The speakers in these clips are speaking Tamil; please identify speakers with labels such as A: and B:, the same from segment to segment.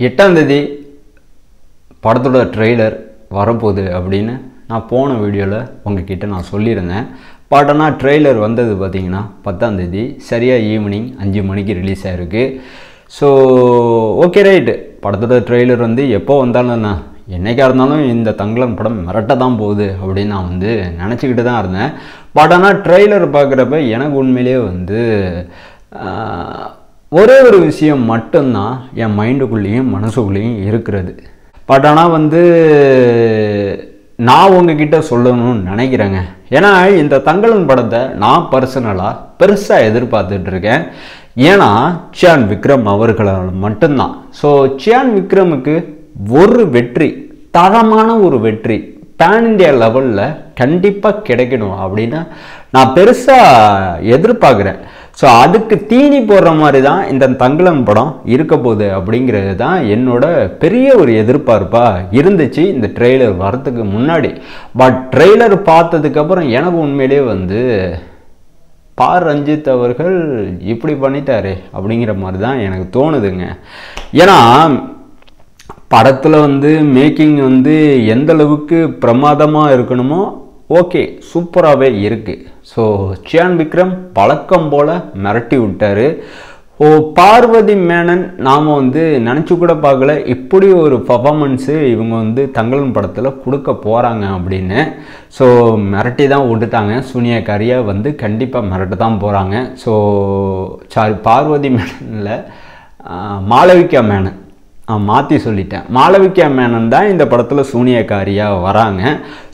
A: 8ஆம் தேதி படத்தோட ட்ரெய்லர் வரப்போகுது அப்படின்னு நான் போன வீடியோவில் உங்ககிட்ட நான் சொல்லியிருந்தேன். பட் ஆனால் ட்ரெய்லர் வந்தது பார்த்திங்கன்னா 10ஆம் தேதி சரியாக ஈவினிங் 5 மணிக்கு ரிலீஸ் ஆகிருக்கு. ஸோ ஓகே ரைட்டு, படத்தோட ட்ரெய்லர் வந்து எப்போ வந்தாலும் என்றைக்காக இருந்தாலும் இந்த தங்கலன் படம் மிரட்ட தான் போகுது அப்படின்னு நான் வந்து நினச்சிக்கிட்டு தான் இருந்தேன். பட் ஆனால் ட்ரெய்லர் பார்க்குறப்ப எனக்கு உண்மையிலே வந்து ஒரே ஒரு விஷயம் மட்டும்தான் என் மைண்டுக்குள்ளேயும் மனசுக்குள்ளேயும் இருக்கிறது. பட் ஆனால் வந்து நான் உங்ககிட்ட சொல்லணும்னு நினைக்கிறேங்க. ஏன்னா இந்த தங்கலன் படத்தை நான் பர்சனலாக பெருசாக எதிர்பார்த்துட்ருக்கேன். ஏன்னா சியான் விக்ரம் அவர்களால் மட்டும்தான். ஸோ சியான் விக்ரமுக்கு ஒரு வெற்றி, தரமான ஒரு வெற்றி பேன் இண்டியா லெவலில் கண்டிப்பாக கிடைக்கணும் அப்படின்னு நான் பெருசாக எதிர்பார்க்குறேன். ஸோ அதுக்கு தீனி போடுற மாதிரி தான் இந்த தங்கலன் படம் இருக்க போகுது அப்படிங்கிறது தான் என்னோட பெரிய ஒரு எதிர்பார்ப்பாக இருந்துச்சு இந்த ட்ரெய்லர் வரத்துக்கு முன்னாடி. பட் ட்ரெய்லர் பார்த்ததுக்கப்புறம் எனக்கு உண்மையிலே வந்து ரஞ்சித் அவர்கள் இப்படி பண்ணிட்டாரே அப்படிங்கிற மாதிரி தான் எனக்கு தோணுதுங்க. ஏன்னா படத்தில் வந்து மேக்கிங் வந்து எந்த அளவுக்கு பிரமாதமாக இருக்கணுமோ ஓகே சூப்பராகவே இருக்குது. ஸோ சியான் விக்ரம் வழக்கம் போல் மிரட்டி விட்டார். பார்வதி மேனன் நாம் வந்து நினச்சி கூட பார்க்கல இப்படி ஒரு பர்ஃபார்மன்ஸு இவங்க வந்து தங்கலன் படத்தில் கொடுக்க போகிறாங்க அப்படின்னு. ஸோ மிரட்டி தான் விட்டுட்டாங்க. சூனியக்காரியை வந்து கண்டிப்பாக மிரட்ட தான் போகிறாங்க. ஸோ பார்வதி மேனனில் மாளவிகா மேனன் மாற்றி சொல்லிட்டேன். மாளவிகா மேனன் தான் இந்த படத்தில் சூனியக்காரியாக வராங்க.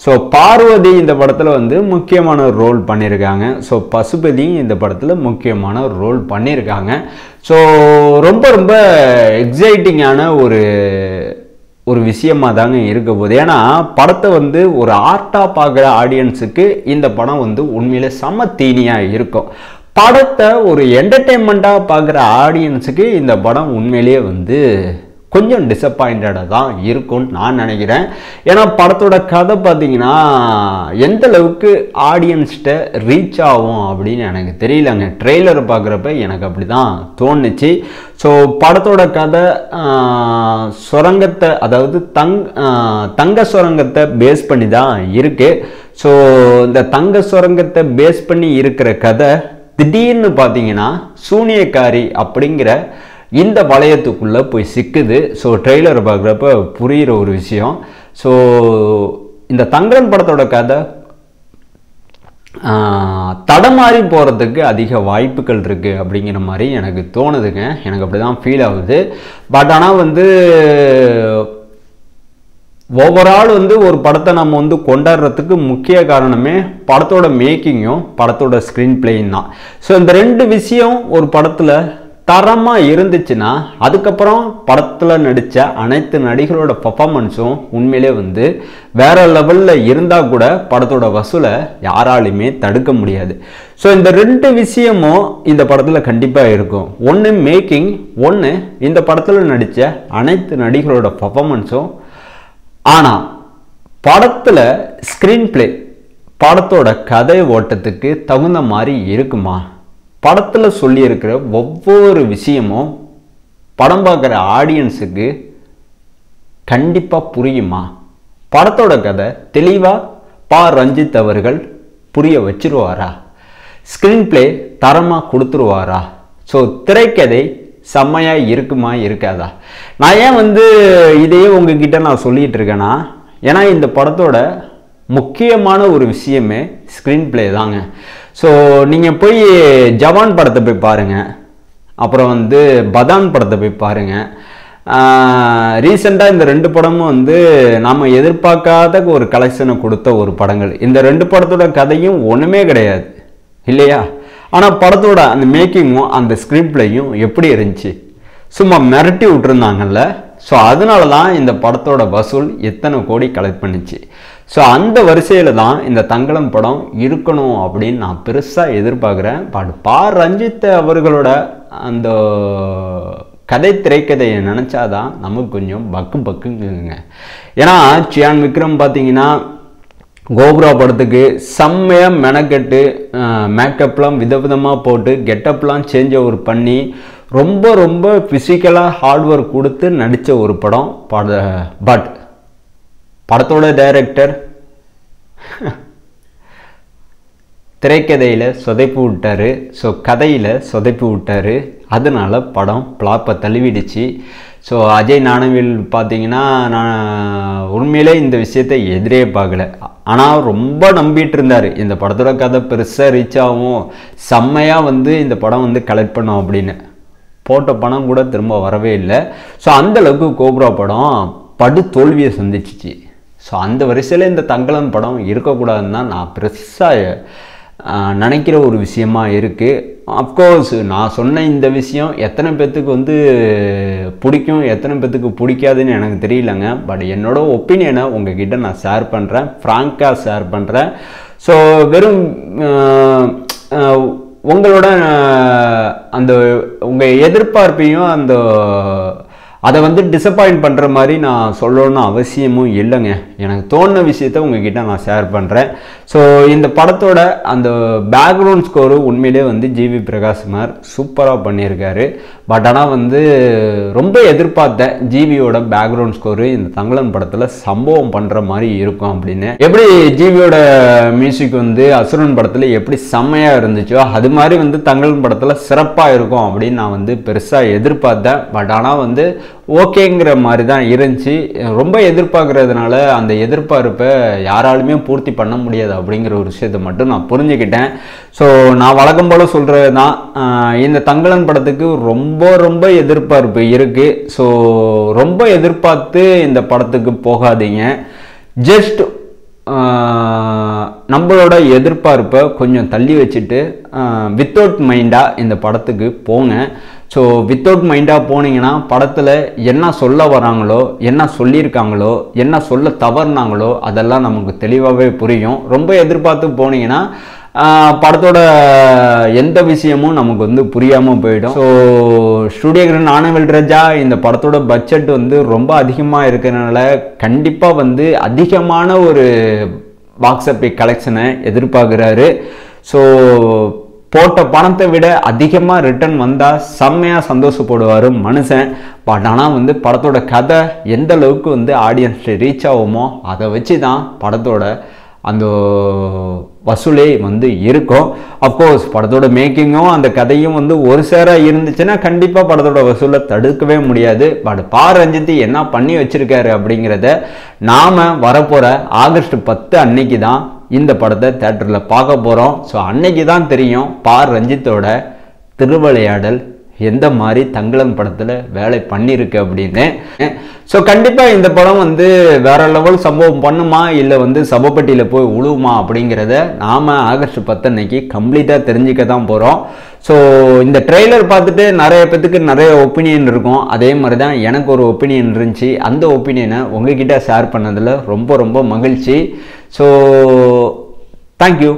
A: ஸோ பார்வதி இந்த படத்தில் வந்து முக்கியமான ஒரு ரோல் பண்ணியிருக்காங்க. ஸோ பசுபதி இந்த படத்தில் முக்கியமான ஒரு ரோல் பண்ணியிருக்காங்க. ஸோ ரொம்ப ரொம்ப எக்ஸைட்டிங்கான ஒரு விஷயமாக தாங்க இருக்க போகுது. ஏன்னா படத்தை வந்து ஒரு ஆர்ட்டாக பார்க்குற ஆடியன்ஸுக்கு இந்த படம் வந்து உண்மையிலே செம தீனியாக இருக்கும். படத்தை ஒரு என்டர்டெயின்மெண்ட்டாக பார்க்குற ஆடியன்ஸுக்கு இந்த படம் உண்மையிலேயே வந்து கொஞ்சம் டிசப்பாயிண்டடாக தான் இருக்கும்னு நான் நினைக்கிறேன். ஏன்னா படத்தோட கதை பார்த்திங்கன்னா எந்த அளவுக்கு ஆடியன்ஸ்கிட்ட ரீச் ஆகும் அப்படின்னு எனக்கு தெரியலங்க. ட்ரெய்லர் பார்க்குறப்ப எனக்கு அப்படி தான் தோணுச்சு. ஸோ படத்தோட கதை சுரங்கத்தை, அதாவது தங்க சுரங்கத்தை பேஸ் பண்ணி தான் இருக்குது. ஸோ இந்த தங்க சுரங்கத்தை பேஸ் பண்ணி இருக்கிற கதை திடீர்னு பார்த்தீங்கன்னா சூனியக்காரி அப்படிங்கிற இந்த வளையத்துக்குள்ளே போய் சிக்குது. ஸோ ட்ரெய்லர் பார்க்குறப்ப புரிகிற ஒரு விஷயம். ஸோ இந்த தங்கலன் படத்தோட கதை தடமாறி போகிறதுக்கு அதிக வாய்ப்புகள் இருக்குது அப்படிங்கிற மாதிரி எனக்கு தோணுதுங்க. எனக்கு அப்படி தான் ஃபீல் ஆகுது. பட் ஆனால் வந்து ஓவரால் வந்து ஒரு படத்தை நம்ம வந்து கொண்டாடுறதுக்கு முக்கிய காரணமே படத்தோட மேக்கிங்கும் படத்தோட ஸ்க்ரீன் பிளேயும் தான். ஸோ இந்த ரெண்டு விஷயம் ஒரு படத்தில் தரமாக இருந்துச்சுன்னா அதுக்கப்புறம் படத்தில் நடித்த அனைத்து நடிகரோட பர்ஃபார்மன்ஸும் உண்மையிலே வந்து வேறு லெவலில் இருந்தால் கூட படத்தோட வசூலை யாராலையுமே தடுக்க முடியாது. ஸோ இந்த ரெண்டு விஷயமும் இந்த படத்தில் கண்டிப்பாக இருக்கும். ஒன்று மேக்கிங், ஒன்று இந்த படத்தில் நடித்த அனைத்து நடிகரோட பர்ஃபார்மன்ஸும். ஆனால் படத்தில் ஸ்க்ரீன் பிளே, படத்தோட கதை ஓட்டத்துக்கு தகுந்த மாதிரி இருக்குமா? படத்தில் சொல்லியிருக்கிற ஒவ்வொரு விஷயமும் படம் பார்க்குற ஆடியன்ஸுக்கு கண்டிப்பாக புரியுமா? படத்தோட கதை தெளிவாக ரஞ்சித் அவர்கள் புரிய வச்சிருவாரா? ஸ்க்ரீன் பிளே தரமாக கொடுத்துருவாரா? ஸோ திரைக்கதை செம்மையாக இருக்குமா இருக்காதா? நான் ஏன் வந்து இதையே உங்ககிட்ட நான் சொல்லிகிட்டு இருக்கேன்னா, ஏன்னா இந்த படத்தோட முக்கியமான ஒரு விஷயமே ஸ்க்ரீன் பிளே தாங்க. ஸோ நீங்கள் போய் ஜவான் படத்தை போய் பாருங்கள், அப்புறம் வந்து பதான் படத்தை போய் பாருங்கள். ரீசெண்டாக இந்த ரெண்டு படமும் வந்து நாம் எதிர்பார்க்காத ஒரு கலெக்ஷனை கொடுத்த ஒரு படங்கள். இந்த ரெண்டு படத்தோட கதையும் ஒன்றுமே கிடையாது இல்லையா? ஆனால் படத்தோட அந்த மேக்கிங்கும் அந்த ஸ்க்ரீன் பிளேயும் எப்படி இருந்துச்சு? சும்மா மிரட்டி விட்டுருந்தாங்கல்ல. ஸோ அதனால தான் இந்த படத்தோட வசூல் எத்தனை கோடி கலெக்ட் பண்ணிச்சு. ஸோ அந்த வரிசையில் தான் இந்த தங்கலன் படம் இருக்கணும் அப்படின்னு நான் பெருசாக எதிர்பார்க்குறேன். பட் ரஞ்சித் அவர்களோட அந்த திரைக்கதையை நினச்சாதான் நமக்கு கொஞ்சம் பக்குங்குங்க. ஏன்னா சியான் விக்ரம் பார்த்தீங்கன்னா கோப்ரா படத்துக்கு செம்மையாக மெனக்கெட்டு மேக்கப்லாம் விதவிதமாக போட்டு கெட்டப்லாம் சேஞ்ச் ஓவர் பண்ணி ரொம்ப ரொம்ப ஃபிசிக்கலாக ஹார்ட் ஒர்க் கொடுத்து நடித்த ஒரு படம். பட் படத்தோட டைரக்டர் திரைக்கதையில் சொதைப்பு விட்டார். ஸோ கதையில் சொதைப்பு விட்டார். அதனால படம் பிளாப்பை தள்ளிவிடுச்சு. ஸோ அஜய் ஞானவேல் பார்த்தீங்கன்னா, நான் உண்மையிலே இந்த விஷயத்தை எதிரே பார்க்கல. ஆனால் ரொம்ப நம்பிட்டு இருந்தார் இந்த படத்தோட கதை பெருசாக ரீச் ஆகும், செம்மையாக இந்த படம் கலெக்ட் பண்ணோம் அப்படின்னு. போட்ட பணம் கூட திரும்ப வரவே இல்லை. ஸோ அந்தளவுக்கு கோப்ரா படம் படு தோல்வியை சந்திச்சிச்சு. ஸோ அந்த வரிசையில் இந்த தங்கலன் படம் இருக்கக்கூடாதுன்னு தான் நான் பெருசாக நினைக்கிற ஒரு விஷயமா இருக்குது. அஃப்கோர்ஸ் நான் சொன்ன இந்த விஷயம் எத்தனை பேர்த்துக்கு பிடிக்கும், எத்தனை பேர்த்துக்கு பிடிக்காதுன்னு எனக்கு தெரியலங்க. பட் என்னோடய ஒப்பீனியனை உங்ககிட்ட நான் ஷேர் பண்ணுறேன், ஃப்ராங்காக ஷேர் பண்ணுறேன். ஸோ வெறும் உங்களோட அந்த உங்கள் எதிர்பார்ப்பையும் அதை டிசப்பாயிண்ட் பண்ணுற மாதிரி நான் சொல்லணும்னு அவசியமும் இல்லைங்க. எனக்கு தோணுன விஷயத்த உங்ககிட்ட நான் ஷேர் பண்ணுறேன். ஸோ இந்த படத்தோட அந்த பேக்ரவுண்ட் ஸ்கோரு உண்மையிலே ஜிவி பிரகாஷ்குமார் சூப்பராக பண்ணியிருக்காரு. பட் ஆனால் ரொம்ப எதிர்பார்த்தேன் ஜிவியோட பேக்ரவுண்ட் ஸ்கோரு இந்த தங்கலன் படத்தில் சம்பவம் பண்ணுற மாதிரி இருக்கும் அப்படின்னு. எப்படி ஜிவியோட மியூசிக் அசுரன் படத்தில் எப்படி செம்மையாக இருந்துச்சோ அது மாதிரி தங்கலன் படத்தில் சிறப்பாக இருக்கும் அப்படின்னு நான் பெருசாக எதிர்பார்த்தேன். பட் ஆனால் ஓகேங்கிற மாதிரி தான் இருந்துச்சு. ரொம்ப எதிர்பார்க்கறதுனால அந்த எதிர்பார்ப்பை யாராலுமே பூர்த்தி பண்ண முடியாது அப்படிங்கிற ஒரு விஷயத்தை மட்டும் நான் புரிஞ்சுக்கிட்டேன். ஸோ நான் வழக்கம் போல் சொல்கிறது தான், இந்த தங்கலன் படத்துக்கு ரொம்ப ரொம்ப எதிர்பார்ப்பு இருக்குது. ஸோ ரொம்ப எதிர்பார்த்து இந்த படத்துக்கு போகாதீங்க. ஜஸ்ட் நம்மளோட எதிர்பார்ப்பை கொஞ்சம் தள்ளி வச்சுட்டு வித்தவுட் மைண்டாக இந்த படத்துக்கு போங்க. ஸோ வித்தவுட் மைண்டாக போனீங்கன்னா படத்தில் என்ன சொல்ல வராங்களோ, என்ன சொல்லியிருக்காங்களோ, என்ன சொல்ல தவறுனாங்களோ அதெல்லாம் நமக்கு தெளிவாகவே புரியும். ரொம்ப எதிர்பார்த்து போனீங்கன்னா படத்தோட எந்த விஷயமும் நமக்கு புரியாமல் போயிடும். ஸோ ஸ்டூடியோகிராஃபர் ஞானவேல் ராஜா இந்த படத்தோட பட்ஜெட் ரொம்ப அதிகமாக இருக்கிறதுனால கண்டிப்பாக அதிகமான ஒரு பாக்ஸ் ஆஃபீஸ் கலெக்ஷனை எதிர்பார்க்குறாரு. ஸோ போட்ட பணத்தை விட அதிகமாக ரிட்டர்ன் வந்தால் செம்மையாக சந்தோஷப்படுவார் மனுஷன். பட் ஆனால் படத்தோட கதை எந்த அளவுக்கு ஆடியன்ஸ் ரீச் ஆகுமோ அதை வச்சு தான் படத்தோட அந்த வசூலே இருக்கும். அஃப்கோர்ஸ் படத்தோட மேக்கிங்கும் அந்த கதையும் ஒரு சேராக இருந்துச்சுன்னா கண்டிப்பாக படத்தோட வசூலை தடுக்கவே முடியாது. பட் ரஞ்சித் என்ன பண்ணி வச்சிருக்காரு அப்படிங்கிறத நாம் வரப்போகிற ஆகஸ்ட் 10 அன்னைக்கு தான் இந்த படத்தை தேட்டரில் பார்க்க போகிறோம். ஸோ அன்னைக்கு தான் தெரியும் ரஞ்சித்தோட திருவிளையாடல் எந்த மாதிரி தங்கலன் படத்தில் வேலை பண்ணியிருக்கு அப்படின்னு. ஸோ கண்டிப்பாக இந்த படம் வேற லெவல் சம்பவம் பண்ணுமா இல்லை சபப்பட்டியில் போய் உழுவுமா அப்படிங்கிறத நாம் ஆகஸ்ட் 10 அன்னைக்கு கம்ப்ளீட்டாக தெரிஞ்சுக்க தான் போகிறோம். ஸோ இந்த ட்ரெய்லர் பார்த்துட்டு நிறைய பேத்துக்கு நிறைய ஒப்பீனியன் இருக்கும். அதே மாதிரி தான் எனக்கு ஒரு ஒப்பீனியன் இருந்துச்சு. அந்த ஒப்பீனியனை உங்ககிட்ட ஷேர் பண்ணதில் ரொம்ப ரொம்ப மகிழ்ச்சி. So thank you.